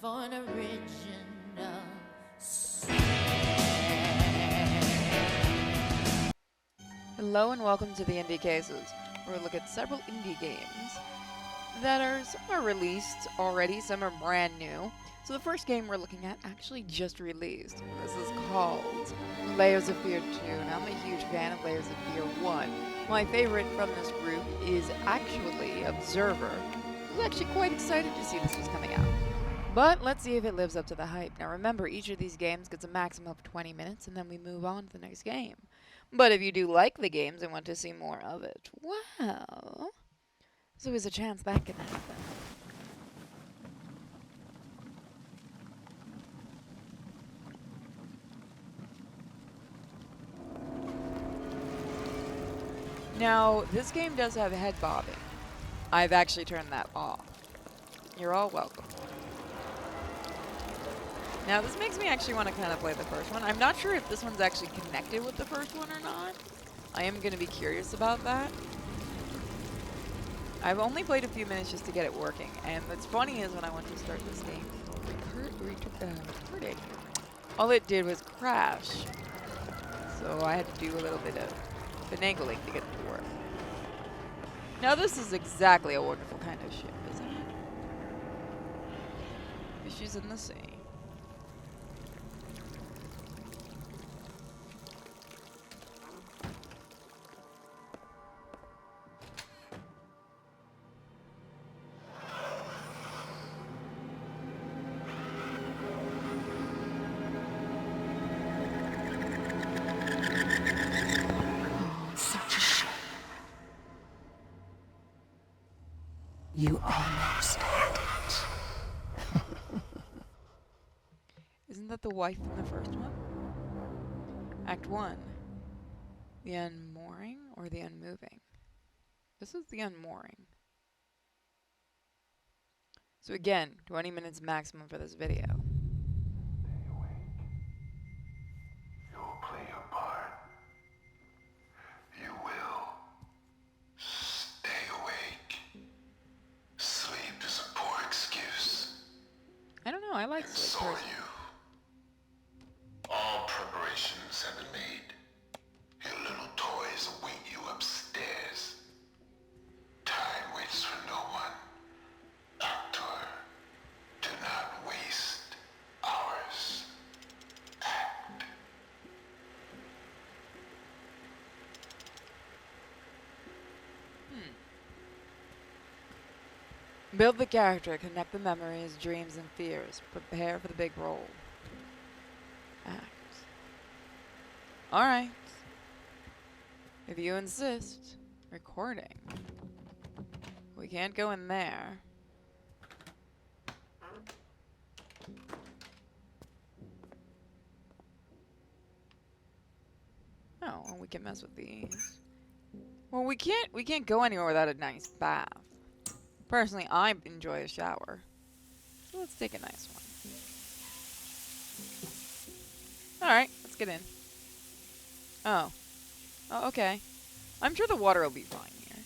for an original sin. Hello and welcome to the Indie Cases, where we look at several indie games that are, some are released already, some are brand new. So the first game we're looking at actually just released. This is called Layers of Fear 2. Now I'm a huge fan of Layers of Fear 1. My favorite from this group is actually Observer. I was actually quite excited to see this was coming out. But let's see if it lives up to the hype. Now remember, each of these games gets a maximum of 20 minutes and then we move on to the next game. But if you do like the games and want to see more of it, well, there's always a chance that can happen. Now, this game does have head bobbing. I've actually turned that off. You're all welcome. Now, this makes me actually want to kind of play the first one. I'm not sure if this one's actually connected with the first one or not. I am going to be curious about that. I've only played a few minutes just to get it working. And what's funny is when I went to start this game recording, all it did was crash. So I had to do a little bit of finagling to get it to work. Now, this is exactly a wonderful kind of ship, isn't it? Fishes in the sea. You almost had it. Isn't that the wife in the first one? Act 1. The unmooring or the unmoving? This is the unmooring. So again, 20 minutes maximum for this video. Stay awake. You'll play your part. You will. Stay awake. Sleep is a poor excuse. I don't know, I like And sleep so are personally. you. All preparations have been made. Your little toys await you upstairs. Time waits for no one. Actor, do not waste hours. Act. Build the character, connect the memories, dreams, and fears. Prepare for the big role. Act. Alright. If you insist. Recording. We can't go in there. Oh, well, we can mess with these. Well, we can't go anywhere without a nice bath. Personally, I enjoy a shower. So let's take a nice one. Alright, let's get in. Oh. Oh, okay. I'm sure the water will be fine here.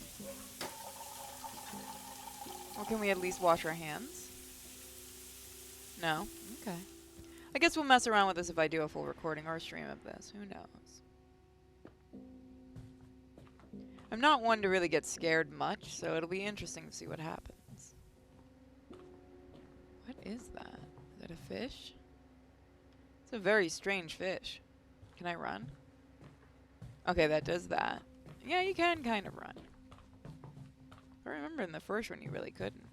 Well, can we at least wash our hands? No? Okay. I guess we'll mess around with this if I do a full recording or a stream of this. Who knows? I'm not one to really get scared much, so it'll be interesting to see what happens. What is that? Is that a fish? It's a very strange fish. Can I run? Okay, that does that. Yeah, you can kind of run. I remember in the first one you really couldn't.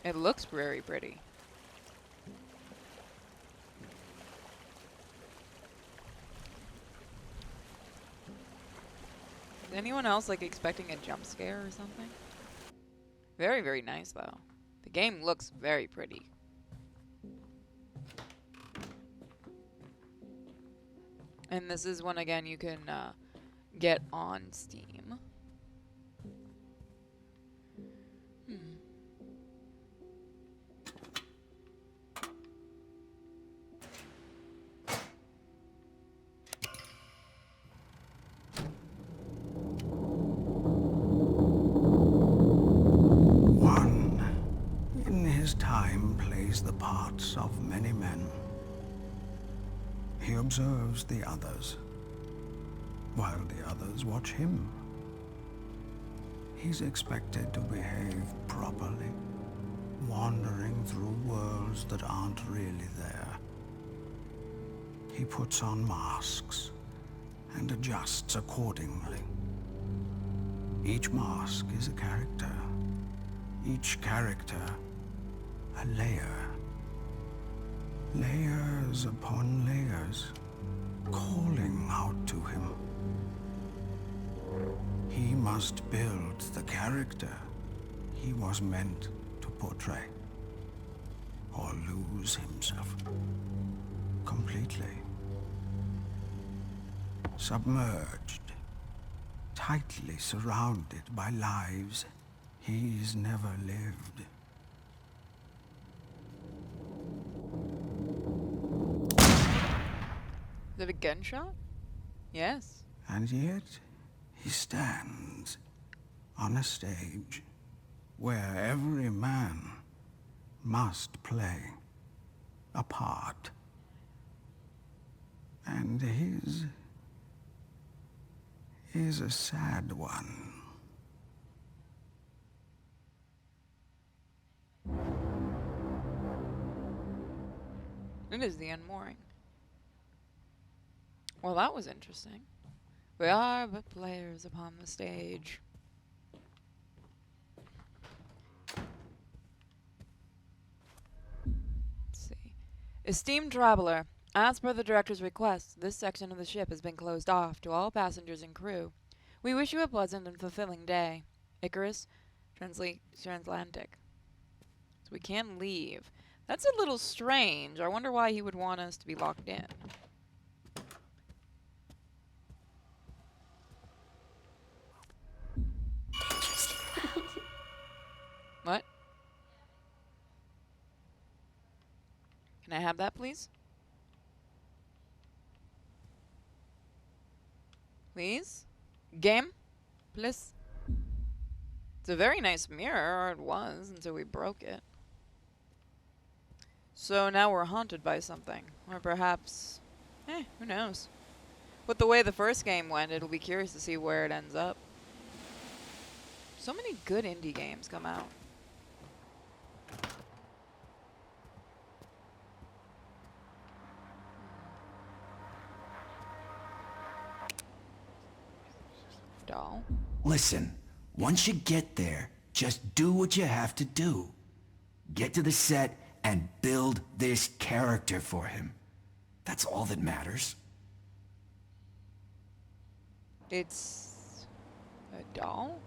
It looks very pretty. Is anyone else like expecting a jump scare or something? Very, very nice though. The game looks very pretty. And this is one again you can get on Steam. plays the parts of many men. He observes the others, while the others watch him. He's expected to behave properly, wandering through worlds that aren't really there. He puts on masks and adjusts accordingly. Each mask is a character. Each character, a layer. Layers upon layers, calling out to him. He must build the character he was meant to portray, or lose himself completely. Submerged, tightly surrounded by lives he's never lived. Is it a gunshot? Yes. And yet, he stands on a stage where every man must play a part. And his is a sad one. It is the unmooring. Well, that was interesting. We are but players upon the stage. Let's see. Esteemed traveler, as per the director's request, this section of the ship has been closed off to all passengers and crew. We wish you a pleasant and fulfilling day. Icarus, Transatlantic. So we can't leave. That's a little strange. I wonder why he would want us to be locked in. What? Can I have that, please? Please? Game? Please? It's a very nice mirror, or it was, until we broke it. So now we're haunted by something. Or perhaps... who knows? With the way the first game went, it'll be curious to see where it ends up. So many good indie games come out. Doll. Listen, once you get there, just do what you have to do. Get to the set and build this character for him. That's all that matters. It's a doll?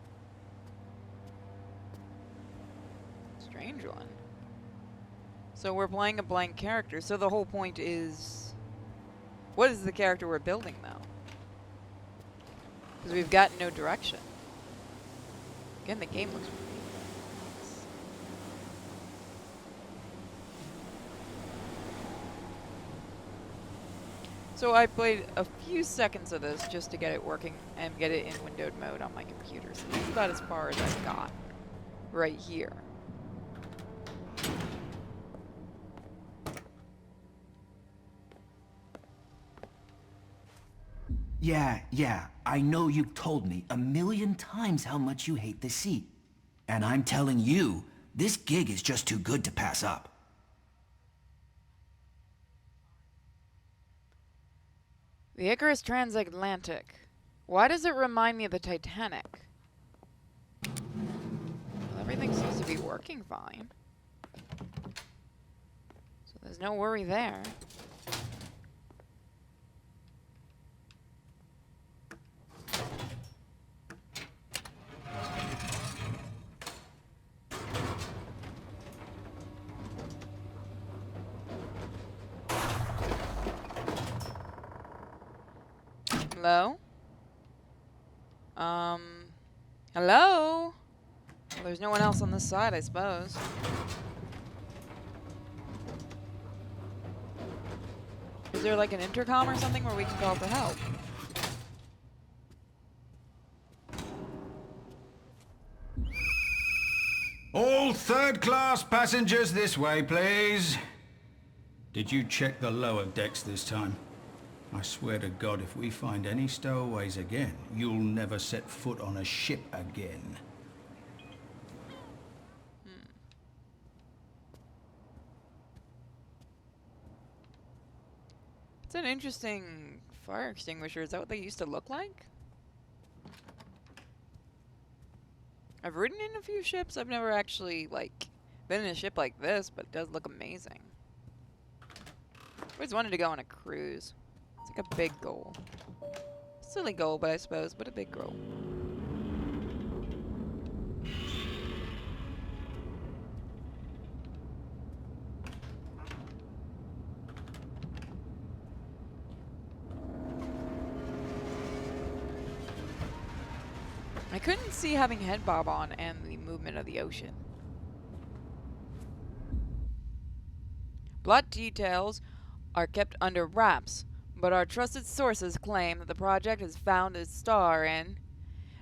Strange one. So we're playing a blank character, so the whole point is... What is the character we're building, though? Because we've got no direction. Again, the game looks really nice. So I played a few seconds of this just to get it working and get it in windowed mode on my computer. So this is about as far as I've got right here. Yeah, I know you've told me 1,000,000 times how much you hate the seat. And I'm telling you, this gig is just too good to pass up. The Icarus Transatlantic. Why does it remind me of the Titanic? Well, everything seems to be working fine. So there's no worry there. Hello? Hello? Well, there's no one else on this side, I suppose. Is there like an intercom or something where we can call for help? All third-class passengers this way, please. Did you check the lower decks this time? I swear to God, if we find any stowaways again, you'll never set foot on a ship again. It's an interesting fire extinguisher. Is that what they used to look like? I've ridden in a few ships. I've never actually, like, been in a ship like this, but it does look amazing. Always wanted to go on a cruise. It's like a big goal. Silly goal, but I suppose, but a big goal. I couldn't see having head bob on and the movement of the ocean. Plot details are kept under wraps, but our trusted sources claim that the project has found a star in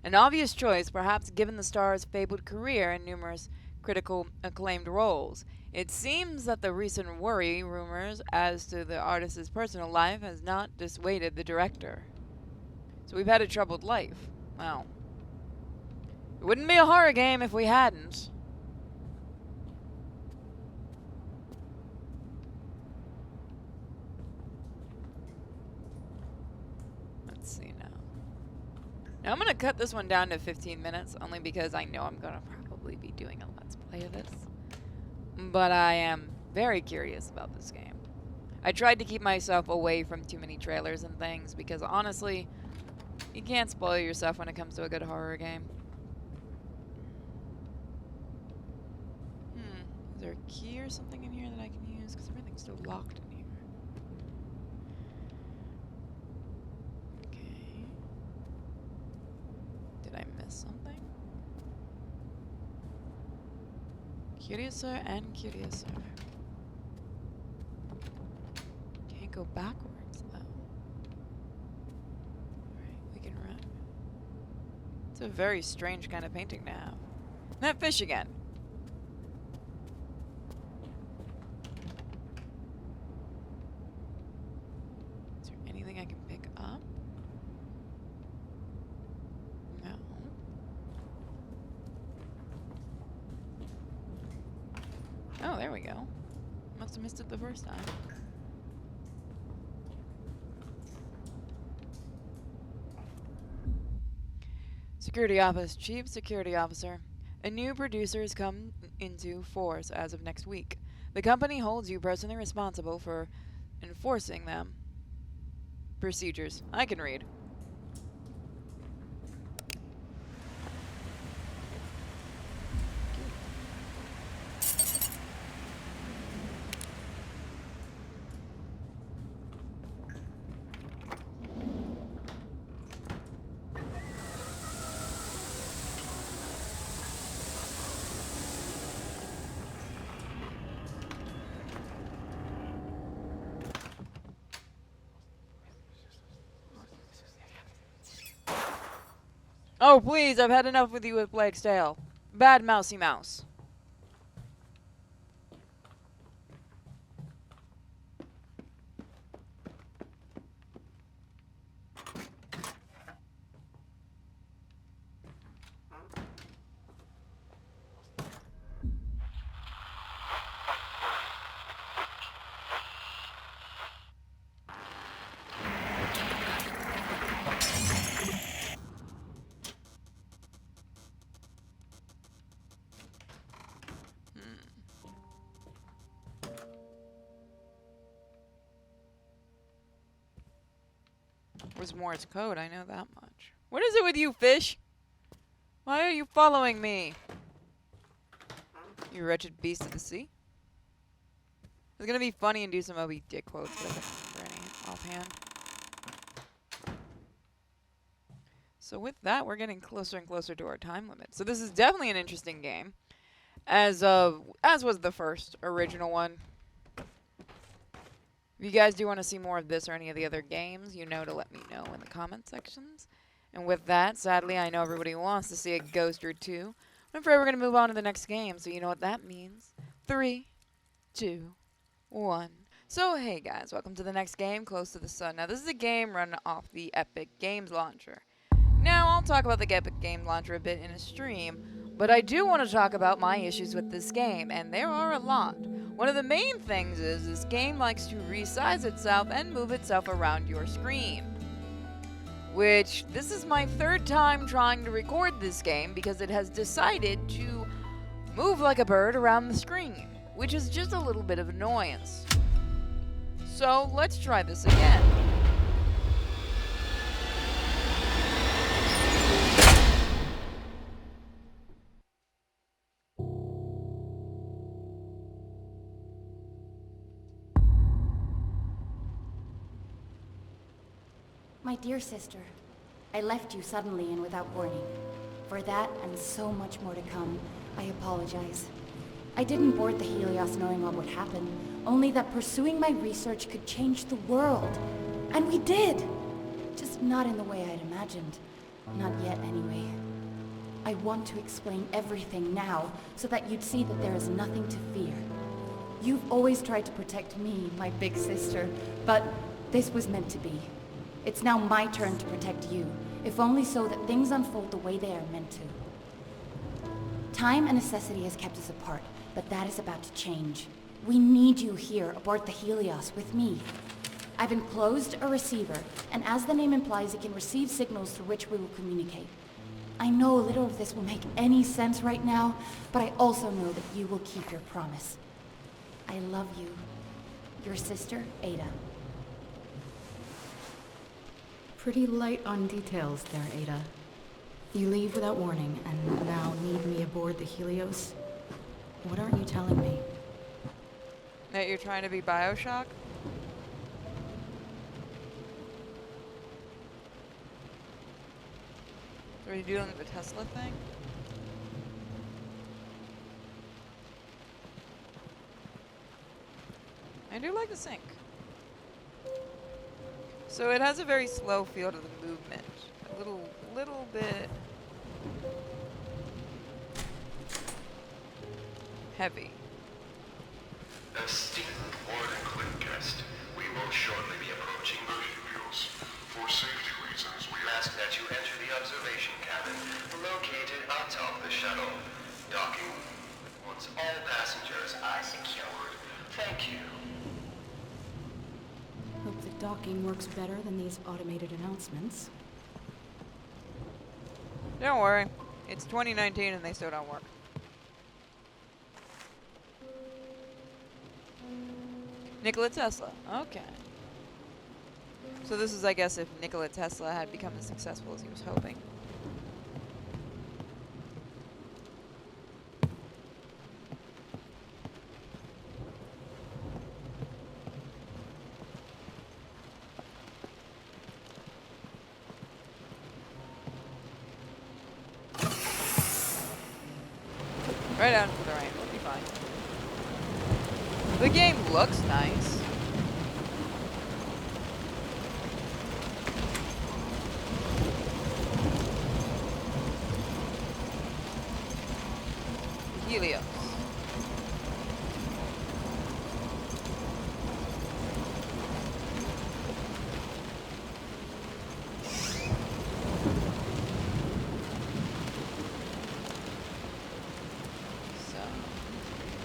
an obvious choice, perhaps given the star's fabled career and numerous critical acclaimed roles. It seems that the recent rumors as to the artist's personal life has not dissuaded the director. So we've had a troubled life. Wow. It wouldn't be a horror game if we hadn't. Let's see now. Now I'm going to cut this one down to 15 minutes, only because I know I'm going to probably be doing a Let's Play of this. But I am very curious about this game. I tried to keep myself away from too many trailers and things, because honestly, you can't spoil yourself when it comes to a good horror game. Is there a key or something in here that I can use? Because everything's still locked in here. Okay. Did I miss something? Curiouser and curiouser. Can't go backwards though. Alright, we can run. It's a very strange kind of painting to have. That fish again. Oh, there we go. Must have missed it the first time. Security Office. Chief Security Officer. A new producer has come into force as of next week. The company holds you personally responsible for enforcing them. Procedures. I can read. Oh, please, I've had enough with you with Blake's Tale. Bad mousy mouse. Was Morse code, I know that much. What is it with you, fish? Why are you following me? You wretched beast of the sea. It's gonna be funny and do some Moby Dick quotes, but I can't remember any offhand. So with that, we're getting closer and closer to our time limit. So this is definitely an interesting game, as was the first original one. If you guys do want to see more of this or any of the other games, you know to let me know in the comment sections. And with that, sadly, I know everybody wants to see a ghost or two. I'm afraid we're going to move on to the next game, so you know what that means. 3, 2, 1. So hey guys, welcome to the next game, Close to the Sun. Now this is a game run off the Epic Games Launcher. Now I'll talk about the Epic Games Launcher a bit in a stream, but I do want to talk about my issues with this game, and there are a lot. One of the main things is this game likes to resize itself and move itself around your screen. Which, this is my third time trying to record this game because it has decided to move like a bird around the screen, which is just a little bit of annoyance. So let's try this again. My dear sister, I left you suddenly and without warning. For that, and so much more to come, I apologize. I didn't board the Helios knowing what would happen, only that pursuing my research could change the world. And we did! Just not in the way I'd imagined. Not yet, anyway. I want to explain everything now, so that you'd see that there is nothing to fear. You've always tried to protect me, my big sister, but this was meant to be. It's now my turn to protect you, if only so that things unfold the way they are meant to. Time and necessity has kept us apart, but that is about to change. We need you here aboard the Helios with me. I've enclosed a receiver, and as the name implies, it can receive signals through which we will communicate. I know little of this will make any sense right now, but I also know that you will keep your promise. I love you. Your sister, Ada. Pretty light on details there, Ada. You leave without warning, and now need me aboard the Helios? What aren't you telling me? That you're trying to be Bioshock? Are you doing the Tesla thing? I do like the sync. So it has a very slow feel to the movement. A little bit heavy. Esteemed Warden Quickguest, we will shortly be approaching the Helios. For safety reasons, we ask that you enter the observation cabin located atop the shuttle. Docking once all passengers are secured. Thank you. Hope the docking works better than these automated announcements. Don't worry. It's 2019 and they still don't work. Nikola Tesla. Okay. So this is, I guess, if Nikola Tesla had become as successful as he was hoping. Right out into the rain. We'll be fine. The game looks nice. Helios.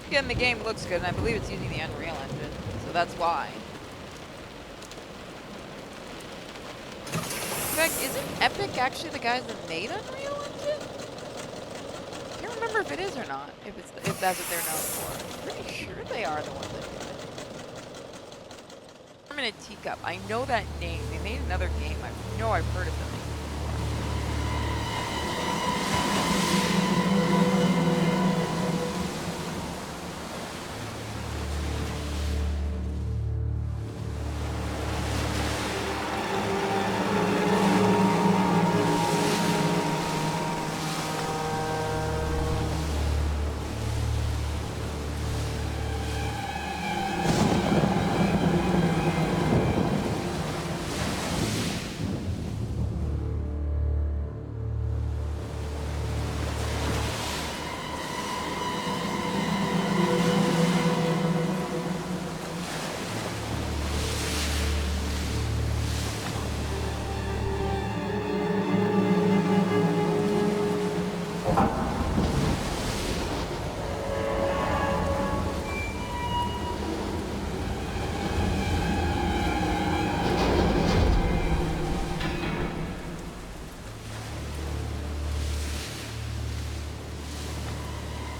Again, the game looks good, and I believe it's using the Unreal Engine, so that's why. In fact, isn't Epic actually the guys that made Unreal Engine? I can't remember if it is or not, if that's what they're known for. I'm pretty sure they are the ones that do it. I'm in a teacup. I know that name. They made another game. I know I've heard of them.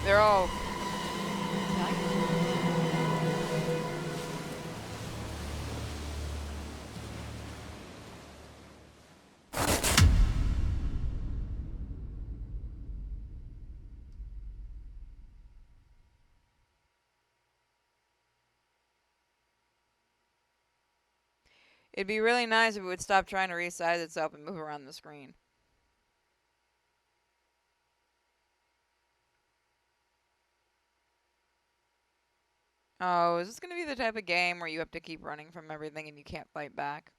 They're all... It'd be really nice if it would stop trying to resize itself and move around the screen. Oh, is this going to be the type of game where you have to keep running from everything and you can't fight back?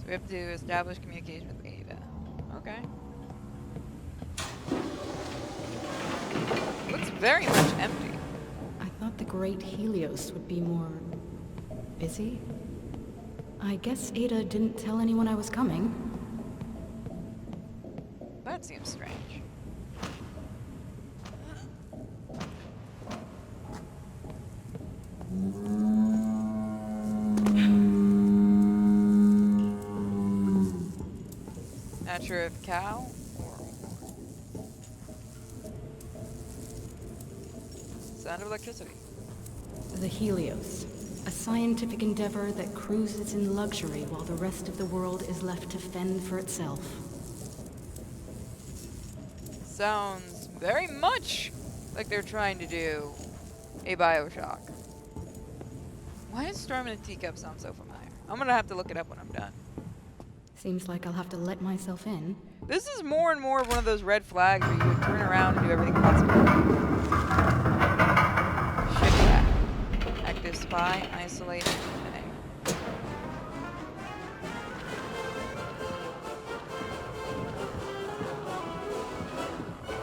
We have to establish communication with Ada. Okay. Looks very much empty. I thought the Great Helios would be more... busy? I guess Ada didn't tell anyone I was coming. That seems strange. Not sure if cow or sound of electricity. The Helios. A scientific endeavor that cruises in luxury while the rest of the world is left to fend for itself. Sounds very much like they're trying to do a Bioshock. Why does Storm in a Teacup sound so familiar? I'm gonna have to look it up when I'm done. Seems like I'll have to let myself in. This is more and more of one of those red flags where you would turn around and do everything possible. Shipwreck. Active spy, isolate, eliminate.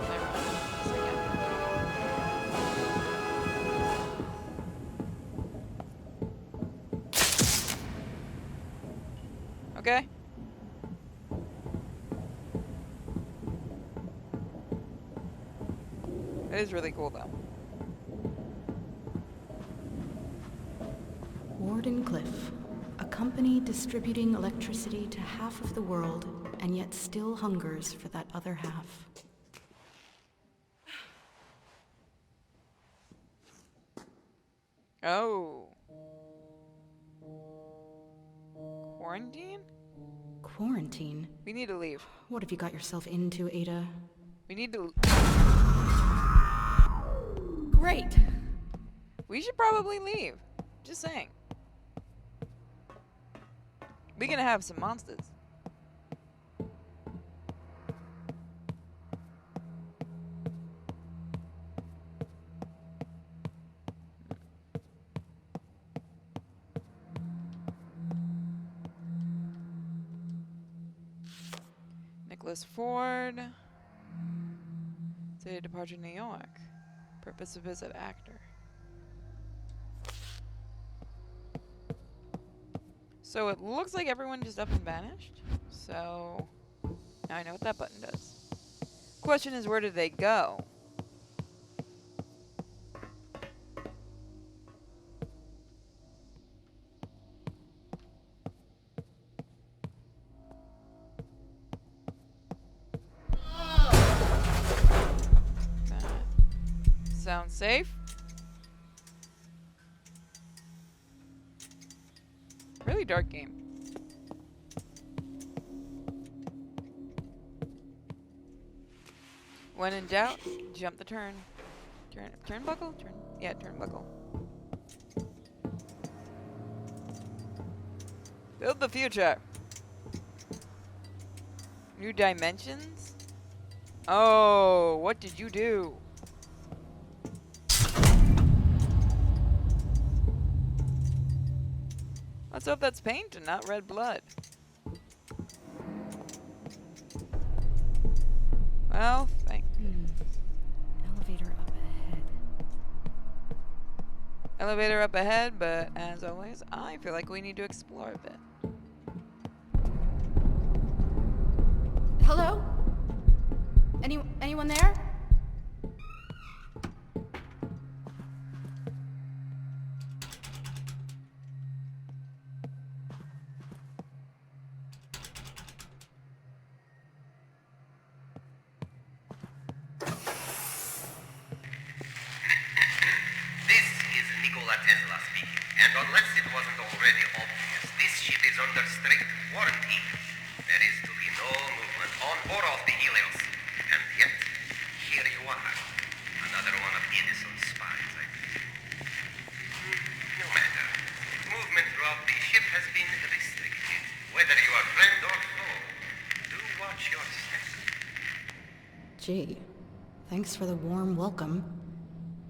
Never mind. This again. Okay. It is really cool, though. Warden Cliff. A company distributing electricity to half of the world, and yet still hungers for that other half. Oh. Quarantine? Quarantine? We need to leave. What have you got yourself into, Ada? We need to... Great! We should probably leave. Just saying. We're gonna have some monsters. Nicholas Ford. City departure New York. Purpose of visit actor. So it looks like everyone just up and vanished. So now I know what that button does. Question is, where did they go? That sounds safe. Really dark game. When in doubt, jump the turn. Turnbuckle? Yeah, turnbuckle. Build the future. New dimensions? Oh, what did you do? Let's hope that's paint and not red blood. Well, thank you. Elevator up ahead. Elevator up ahead, but as always, I feel like we need to explore a bit. Hello? Anyone there? And unless it wasn't already obvious, this ship is under strict quarantine. There is to be no movement on or off the Helios. And yet, here you are. Another one of Edison's spies, I think. No matter. Movement throughout the ship has been restricted. Whether you are friend or foe, do watch your step. Gee, thanks for the warm welcome.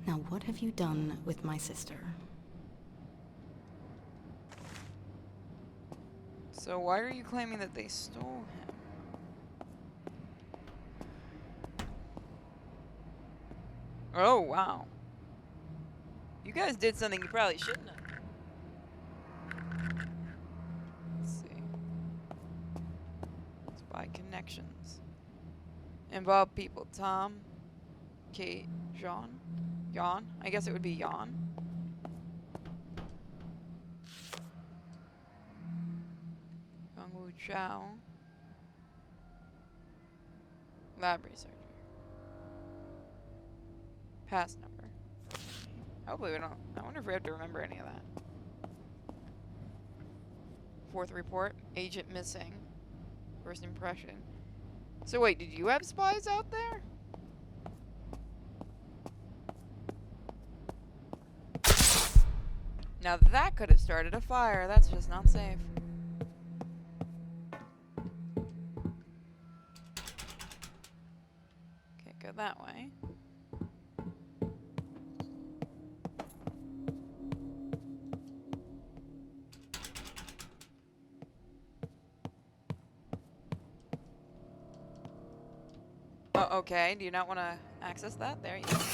Now what have you done with my sister? So why are you claiming that they stole him? Oh, wow. You guys did something you probably shouldn't have. Let's see. Spy connections. Involve people. Tom, Kate, Jean? Jan? I guess it would be Jan. Chow. Lab researcher. Pass number. Hopefully we don't. I wonder if we have to remember any of that. Fourth report. Agent missing. First impression. So wait, did you have spies out there? Now that could have started a fire. That's just not safe. Go that way. Oh, okay. Do you not want to access that? There you go. Let's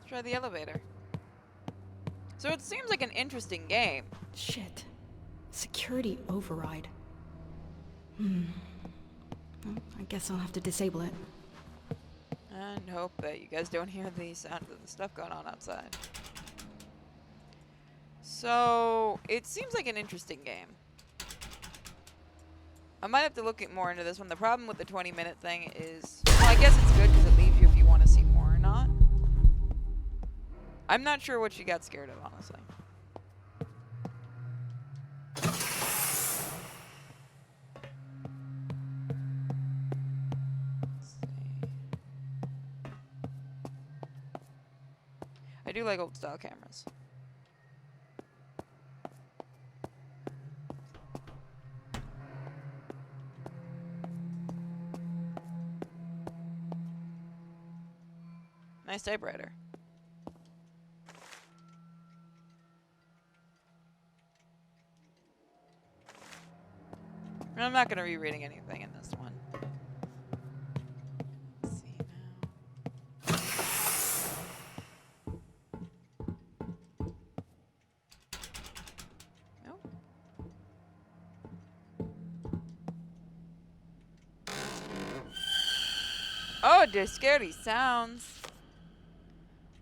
try the elevator. So it seems like an interesting game. Shit. Security override. Well, I guess I'll have to disable it. And hope that you guys don't hear the sound of the stuff going on outside. So, it seems like an interesting game. I might have to look more into this one. The problem with the 20-minute thing is... Well, I guess it's good because it leaves you if you want to see more or not. I'm not sure what she got scared of, honestly. I do like old style cameras. Nice typewriter. I'm not going to be reading anything in this one. Let's see now. Nope. Oh, there's scary sounds.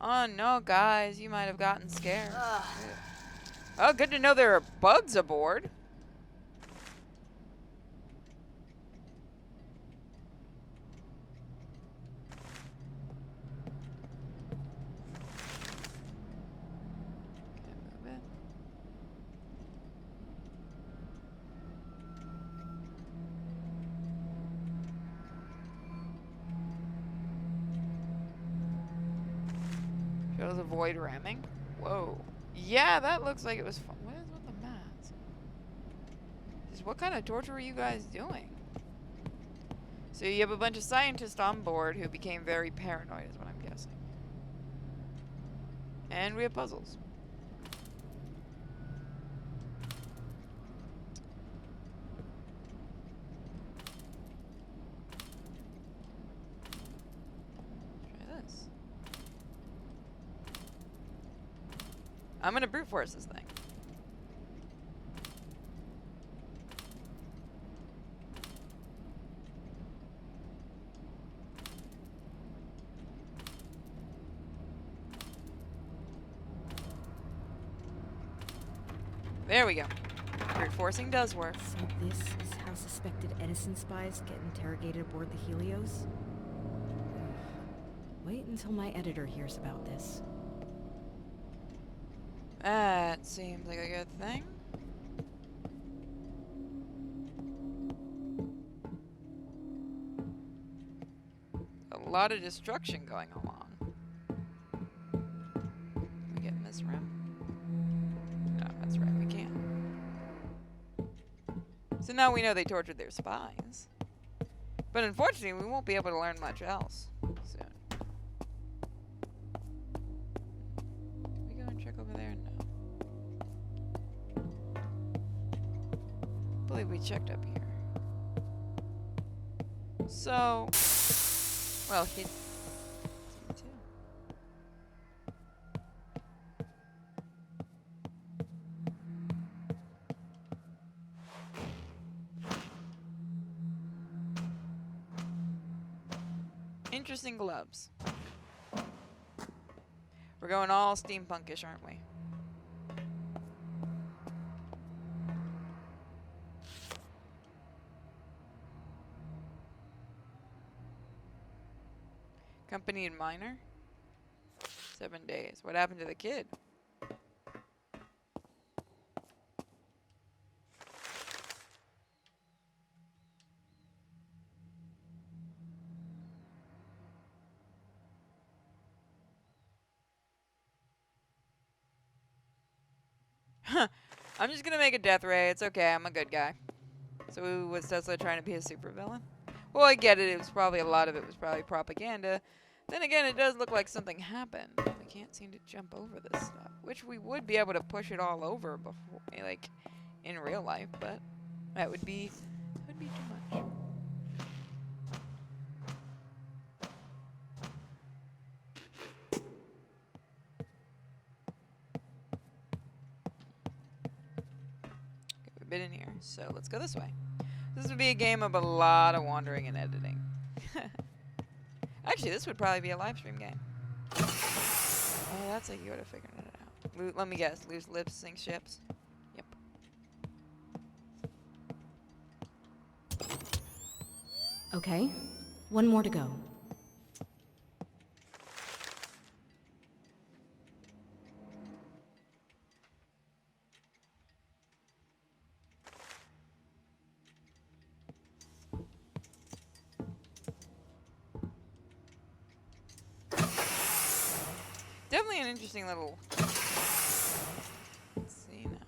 Oh no, guys, you might have gotten scared. Oh, good to know there are bugs aboard. Can't move it. Shows avoid ramming. Whoa. Yeah, that looks like it was fun. What is with the mats? Just what kind of torture were you guys doing? So you have a bunch of scientists on board who became very paranoid, is what I'm guessing. And we have puzzles. Try this. I'm gonna brute force this thing. There we go. Brute forcing does work. So this is how suspected Edison spies get interrogated aboard the Helios? Wait until my editor hears about this. That seems like a good thing. A lot of destruction going along. Can we get in this room? No, that's right, we can't. So now we know they tortured their spies. But unfortunately, we won't be able to learn much else soon. Can we go and check over there? No. I believe we checked up here. So, well, he... too. Interesting gloves. We're going all steampunkish, aren't we? Company and minor? 7 days. What happened to the kid? I'm just gonna make a death ray. It's okay. I'm a good guy. So was Tesla trying to be a supervillain? Well, I get it. It was probably a lot of it was probably propaganda. Then again, it does look like something happened. We can't seem to jump over this stuff, which we would be able to push it all over before, like, in real life. But that would be too much. Bit in here, so let's go this way. This would be a game of a lot of wandering and editing. Actually, this would probably be a live stream game. Oh, that's how you would have figured it out. Let me guess. Loose lips sink ships. Yep. Okay, one more to go. Definitely an interesting little... Let's see now.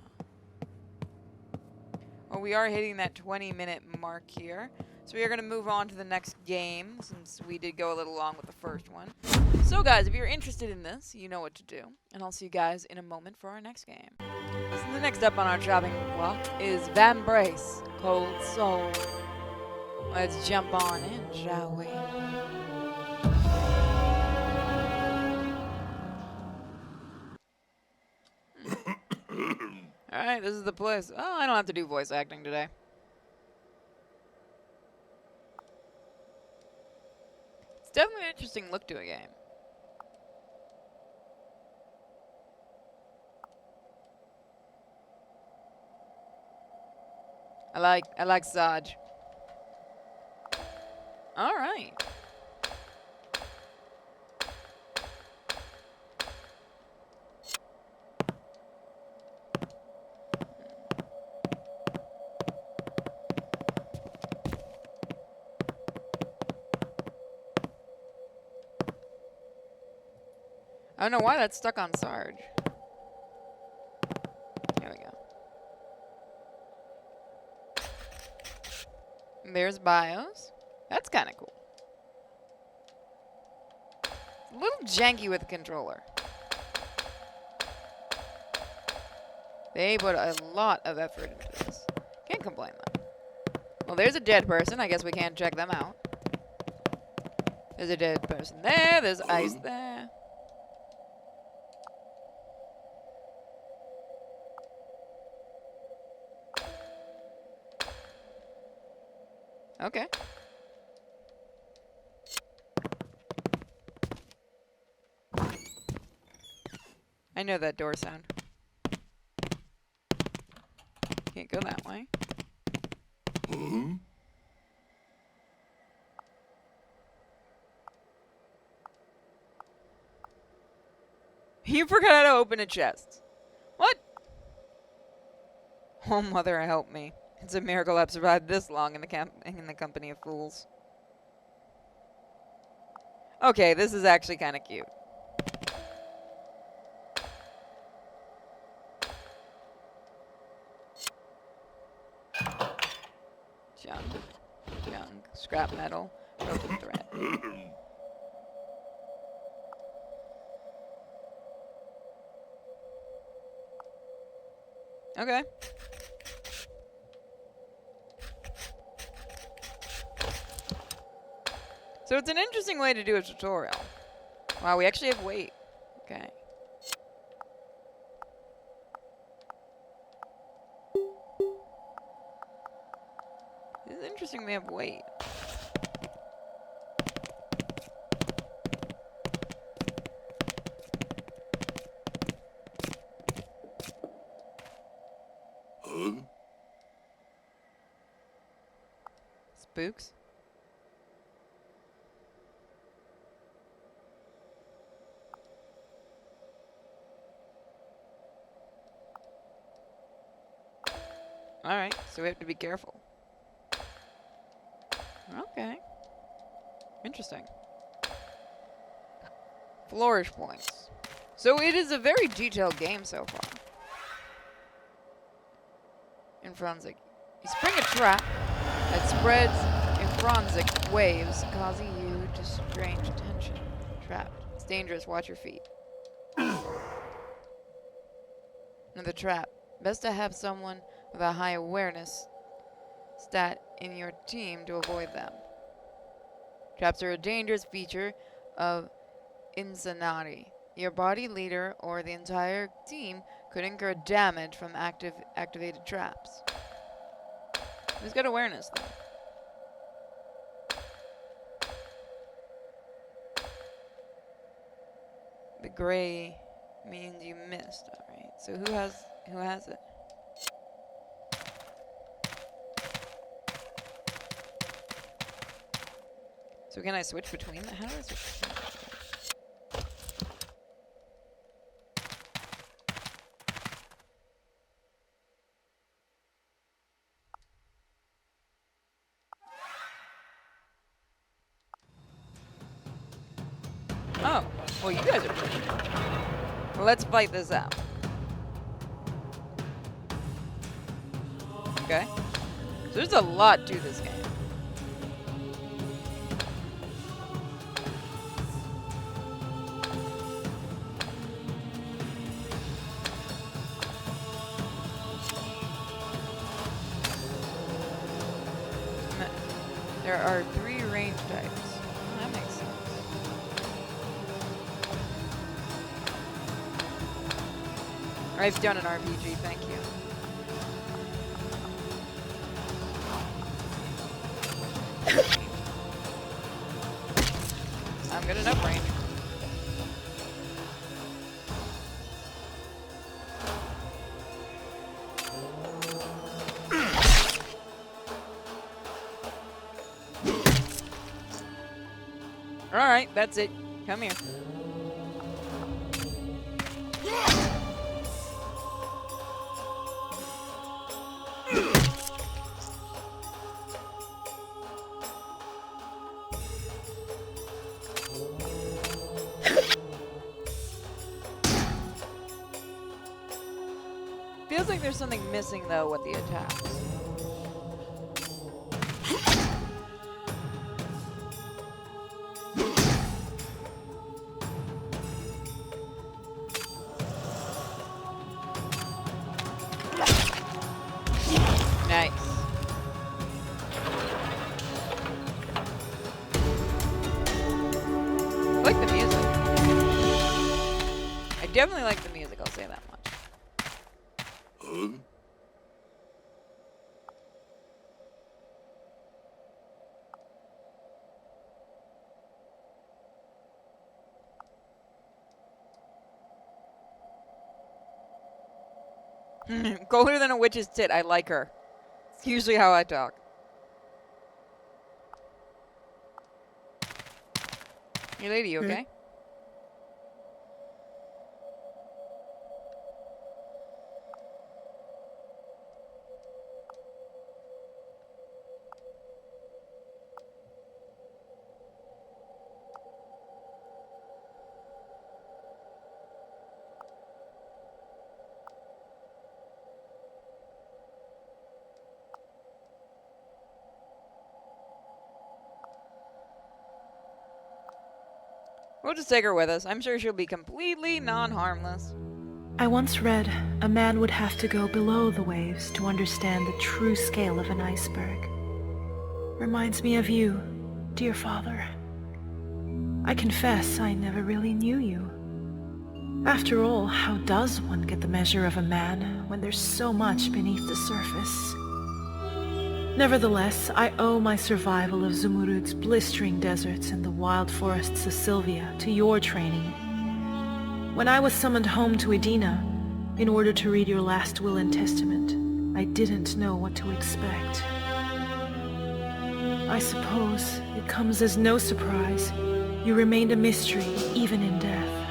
Well, we are hitting that 20-minute mark here. So we are going to move on to the next game, since we did go a little long with the first one. So guys, if you're interested in this, you know what to do. And I'll see you guys in a moment for our next game. So the next up on our chopping block is Vambrace, Cold Soul. Let's jump on in, shall we? Alright, this is the place. Oh, I don't have to do voice acting today. It's definitely an interesting look to a game. I like Sarge. Alright. I don't know why that's stuck on Sarge. Here we go. And there's BIOS. That's kind of cool. A little janky with the controller. They put a lot of effort into this. Can't complain though. Well, there's a dead person. I guess we can't check them out. There's a dead person there. There's ice there. Okay. I know that door sound. Can't go that way. You forgot how to open a chest. What? Oh, mother, help me. It's a miracle I've survived this long in the company of fools. Okay, this is actually kind of cute. Junk. Junk. Scrap metal. Broken thread. Okay. So it's an interesting way to do a tutorial. Wow, we actually have weight. Okay. This is interesting we have weight. Spooks? Alright, so we have to be careful. Okay. Interesting. Flourish points. So it is a very detailed game so far. In Franzic. You spring a trap that spreads in Franzic waves, causing you to strange tension. Trapped. It's dangerous. Watch your feet. Another trap. Best to have someone with a high awareness stat in your team to avoid them. Traps are a dangerous feature of Insanity. Your body leader or the entire team could incur damage from activated traps. Who's got awareness, though? The gray means you missed. Alright, so who has it? So can I switch between them? How do I switch between them? Oh, well, you guys are pretty. Well, let's fight this out. Okay. So there's a lot to this game. There are 3 range types. That makes sense. I've done an RPG, thank you. I'm good enough range. Alright, that's it. Come here. Feels like there's something missing, though, with the attacks. Nice. I like the music. I definitely like the music, I'll say that much. Colder than a witch's tit. I like her. It's usually how I talk. Hey, lady, you okay? We'll just take her with us. I'm sure she'll be completely non-harmless. I once read a man would have to go below the waves to understand the true scale of an iceberg. Reminds me of you, dear father. I confess I never really knew you. After all, how does one get the measure of a man when there's so much beneath the surface? Nevertheless, I owe my survival of Zumurud's blistering deserts and the wild forests of Sylvia to your training. When I was summoned home to Edina, in order to read your last will and testament, I didn't know what to expect. I suppose it comes as no surprise. You remained a mystery, even in death.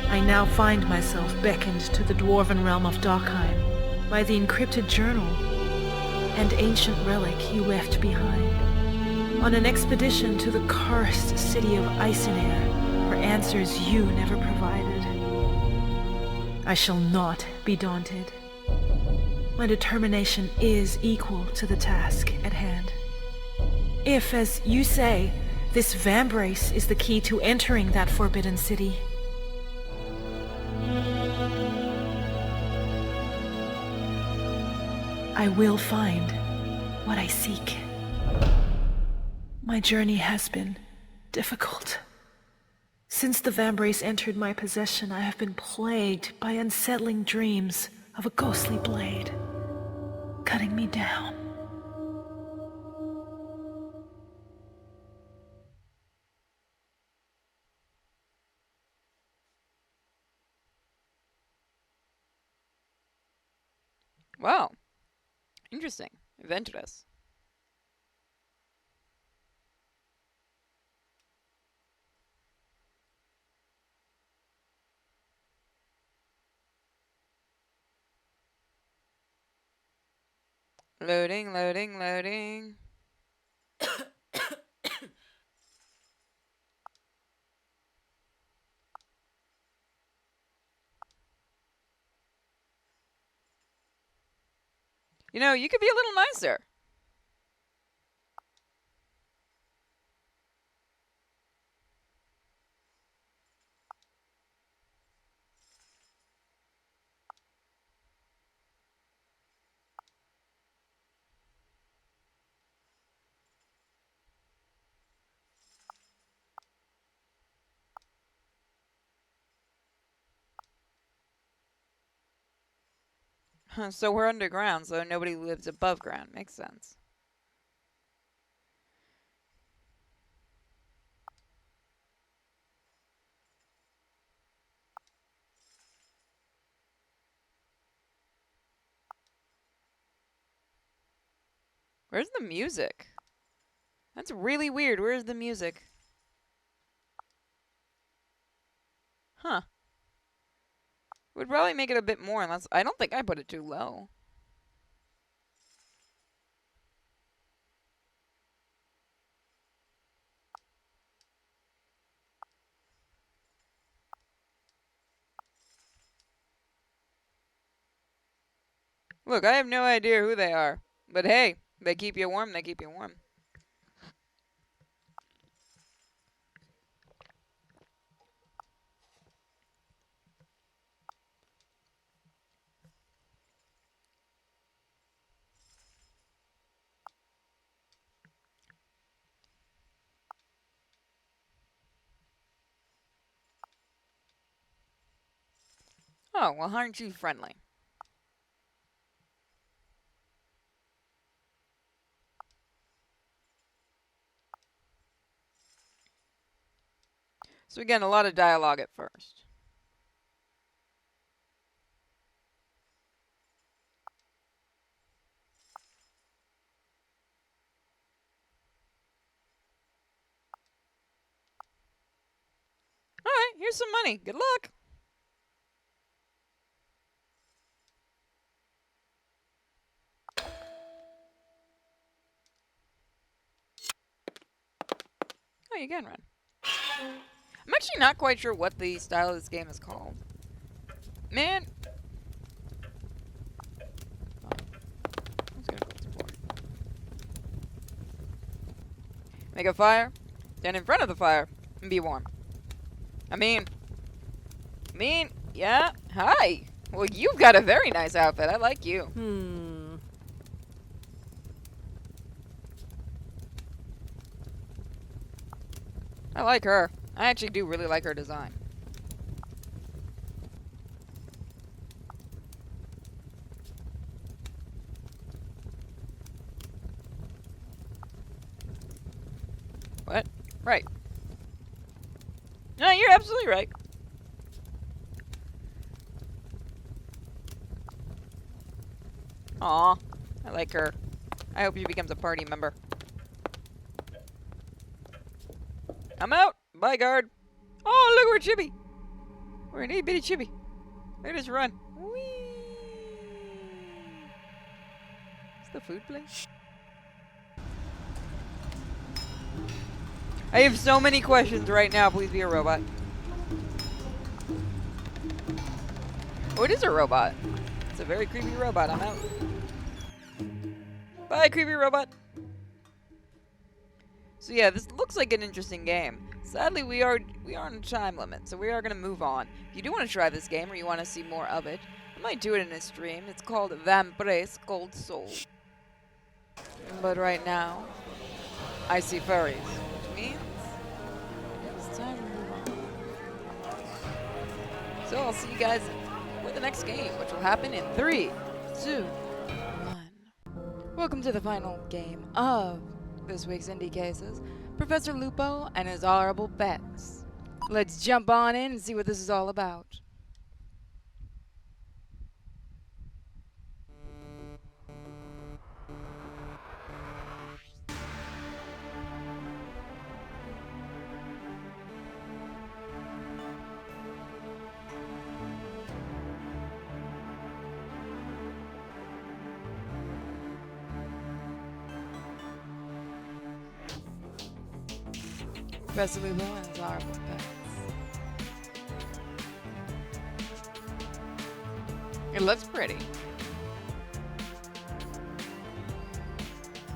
I now find myself beckoned to the dwarven realm of Dockheim by the encrypted journal and ancient relic you left behind, on an expedition to the cursed city of Eisenair for answers you never provided. I shall not be daunted. My determination is equal to the task at hand. If, as you say, this Vambrace is the key to entering that forbidden city, I will find what I seek. My journey has been difficult. Since the Vambrace entered my possession, I have been plagued by unsettling dreams of a ghostly blade cutting me down. Wow. Interesting. Adventurous. Loading, loading, loading. You know, you could be a little nicer. So we're underground, so nobody lives above ground. Makes sense. Where's the music? That's really weird. Where's the music? Huh. Would probably make it a bit more unless... I don't think I put it too low. Look, I have no idea who they are. But hey, they keep you warm, they keep you warm. Oh, well, aren't you friendly? So we get a lot of dialogue at first. Here's some money. Good luck. Oh, you can run. I'm actually not quite sure what the style of this game is called. Man. Oh. Let's go explore. Make a fire. Stand in front of the fire and be warm. I mean, yeah. Hi. Well, you've got a very nice outfit. I like you. I like her. I actually do really like her design. What? Right. No, you're absolutely right. Aw, I like her. I hope she becomes a party member. I'm out. Bye, guard. Oh, look, we're Chibi. We're an itty-bitty Chibi. Look at us run. Whee! Is the food place? I have so many questions right now. Please be a robot. Oh, it is a robot. It's a very creepy robot. I'm out. Bye, creepy robot. So yeah, this looks like an interesting game. Sadly, we are on a time limit, so we are gonna move on. If you do want to try this game or you want to see more of it, I might do it in a stream. It's called Vambrace Cold Soul. But right now, I see furries, which means it's time to move on. So I'll see you guys with the next game, which will happen in 3, 2, 1. Welcome to the final game of this week's Indie Cases, Professor Lupo and his horrible pets. Let's jump on in and see what this is all about. Professor Lupo and his horrible pets. It looks pretty.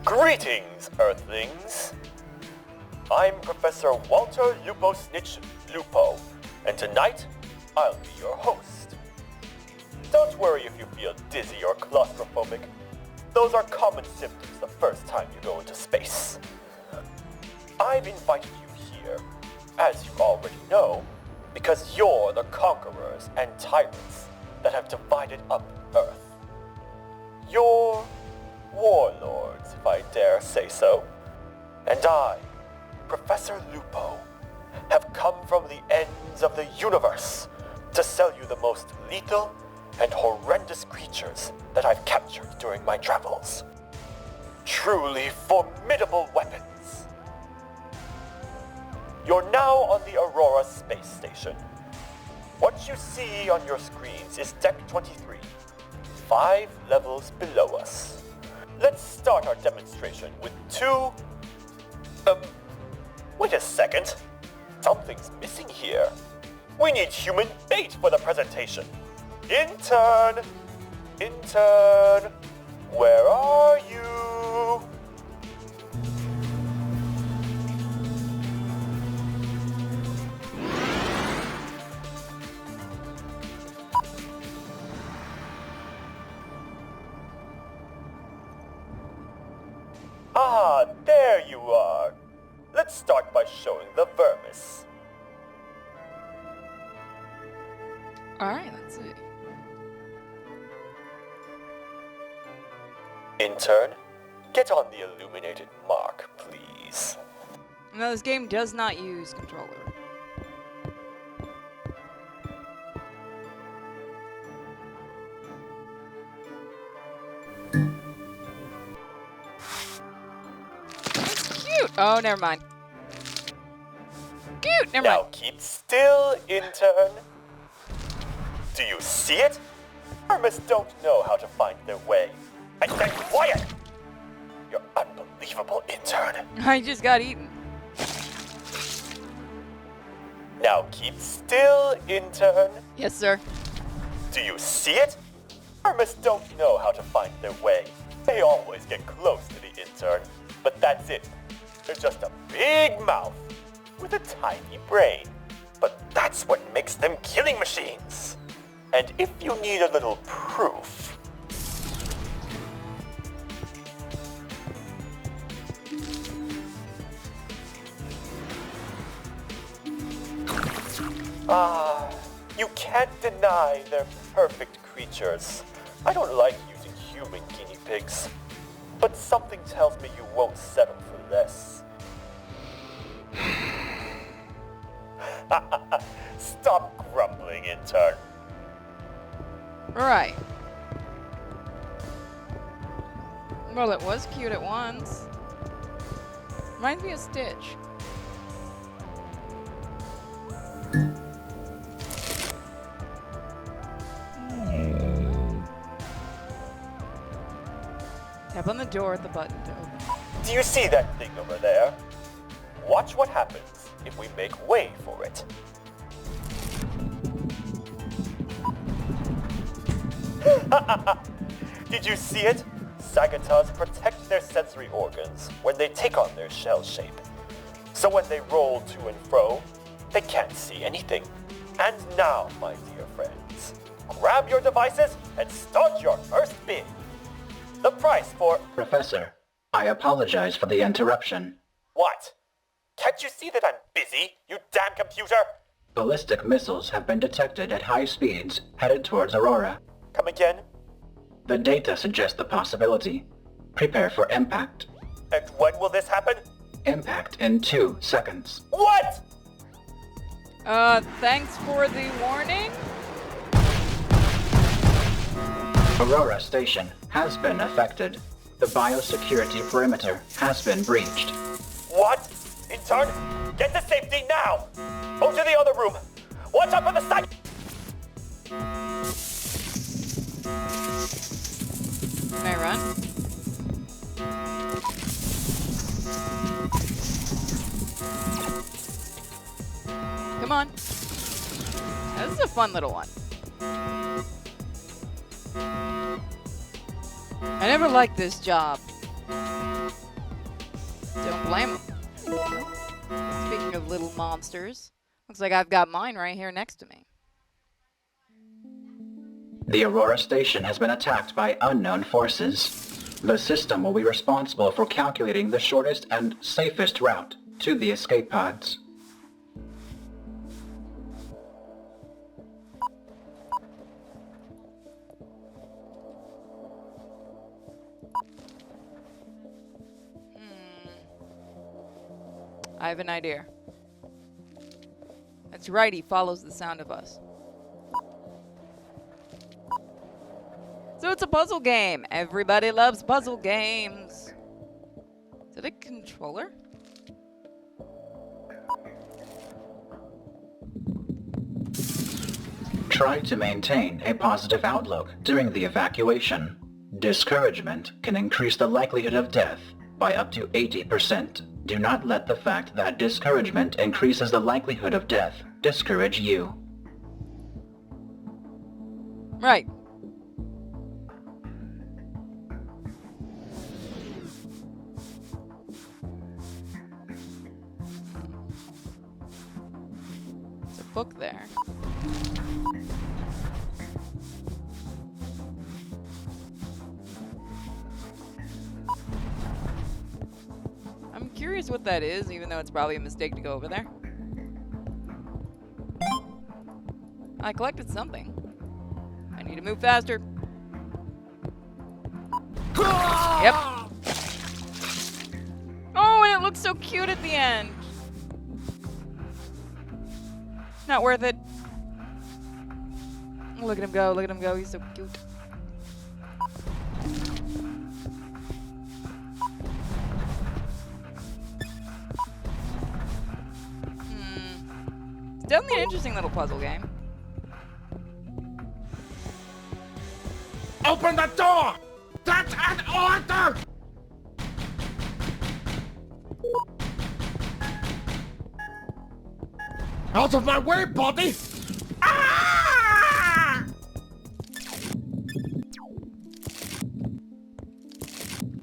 Greetings, Earthlings! I'm Professor Walter Lupo Snitch Lupo, and tonight I'll be your host. Don't worry if you feel dizzy or claustrophobic. Those are common symptoms the first time you go into space. I've invited you here, as you already know, because you're the conquerors and tyrants that have divided up Earth. You're warlords, if I dare say so. And I, Professor Lupo, have come from the ends of the universe to sell you the most lethal and horrendous creatures that I've captured during my travels. Truly formidable weapons. You're now on the Aurora space station. What you see on your screens is Deck 23, 5 levels below us. Let's start our demonstration with 2... wait a second. Something's missing here. We need human bait for the presentation. Intern! Intern! Where are you? Ah, there you are. Let's start by showing the vermis. Alright, let's see. Intern, get on the illuminated mark, please. No, this game does not use controller. That's cute! Oh, never mind. cute. Never Now mind. keep still, intern. Do you see it? Hermits don't know how to find their way. I said quiet! You're unbelievable, intern. I just got eaten. Now keep still, intern. Yes, sir. Do you see it? Hermits don't know how to find their way. They always get close to the intern, but that's it. They're just a big mouth with a tiny brain. But that's what makes them killing machines. And if you need a little proof... you can't deny they're perfect creatures. I don't like using human guinea pigs. But something tells me you won't settle for less. Stop grumbling, intern. Right. Well, it was cute at once. Reminds me of Stitch. Tap on the door at the button to open. Do you see that thing over there? Watch what happens if we make way for it. Did you see it? Sagatars protect their sensory organs when they take on their shell shape. So when they roll to and fro, they can't see anything. And now, my dear friends, grab your devices and start your first bid. The price for... Professor, I apologize for the interruption. What? Can't you see that I'm busy, you damn computer? Ballistic missiles have been detected at high speeds, headed towards Aurora. Come again? The data suggest the possibility. Prepare for impact. And when will this happen? Impact in 2 seconds. What? Thanks for the warning. Aurora Station has been affected. The biosecurity perimeter has been breached. What? Intern, get to safety now! Go to the other room! Watch out for the site! May I run? Come on. This is a fun little one. I never liked this job. Don't blame him. Speaking of little monsters, looks like I've got mine right here next to me. The Aurora Station has been attacked by unknown forces. The system will be responsible for calculating the shortest and safest route to the escape pods. I have an idea. That's right, he follows the sound of us. So it's a puzzle game. Everybody loves puzzle games. Is it a controller? Try to maintain a positive outlook during the evacuation. Discouragement can increase the likelihood of death by up to 80%. Do not let the fact that discouragement increases the likelihood of death discourage you. Right. There's a book there. I'm curious what that is, even though it's probably a mistake to go over there. I collected something. I need to move faster. Yep. Oh, and it looks so cute at the end. Not worth it. Look at him go, look at him go, he's so cute. definitely an interesting little puzzle game. Open the door! That's an order! Out of my way, buddy! Ah!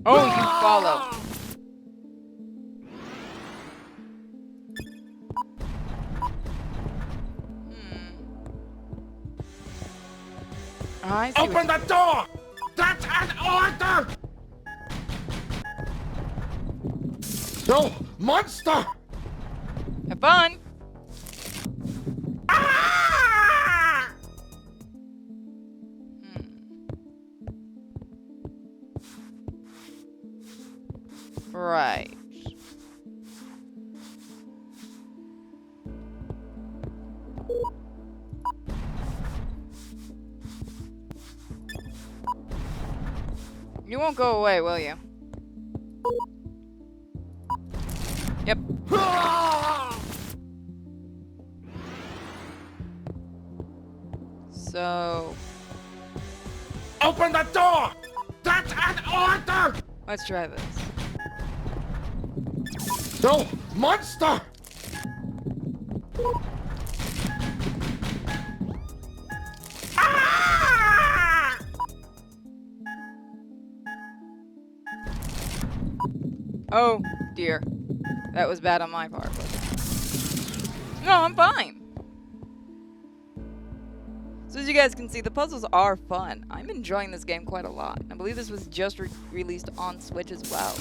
Oh, you can follow. I see. Open the door! That's an order! No, monster! Have fun. Ah! Right. You won't go away, will you? Yep. So... Open the door! That's an order! let's try this. No, monster! Ah! Oh, dear. That was bad on my part. No, I'm fine. So as you guys can see, the puzzles are fun. I'm enjoying this game quite a lot. I believe this was just released on Switch as well.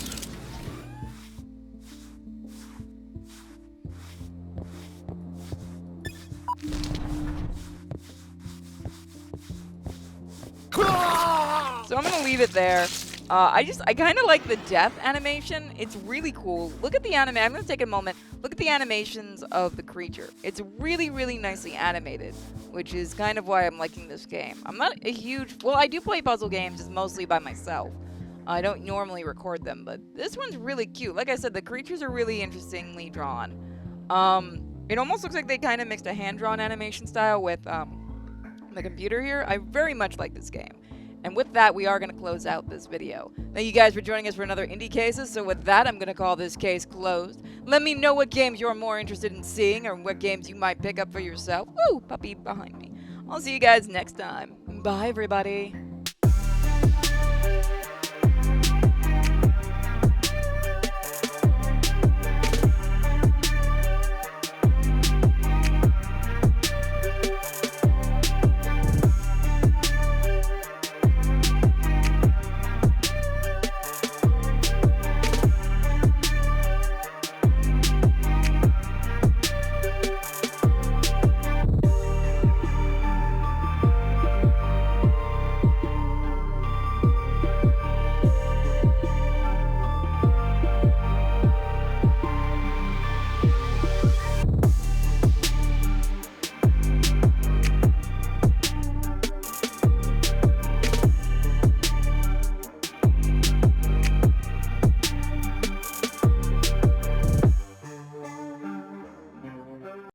So I'm gonna leave it there. I kind of like the death animation. It's really cool. Look at the anime. I'm gonna take a moment. Look at the animations of the creature. It's really, really nicely animated, which is kind of why I'm liking this game. I'm not a huge... well, I do play puzzle games just mostly by myself. I don't normally record them, but this one's really cute. Like I said, the creatures are really interestingly drawn. It almost looks like they kind of mixed a hand-drawn animation style with the computer here. I very much like this game. And with that, we are going to close out this video. Thank you guys for joining us for another Indie Cases. So with that, I'm going to call this case closed. Let me know what games you're more interested in seeing or what games you might pick up for yourself. Woo! Puppy behind me. I'll see you guys next time. Bye, everybody.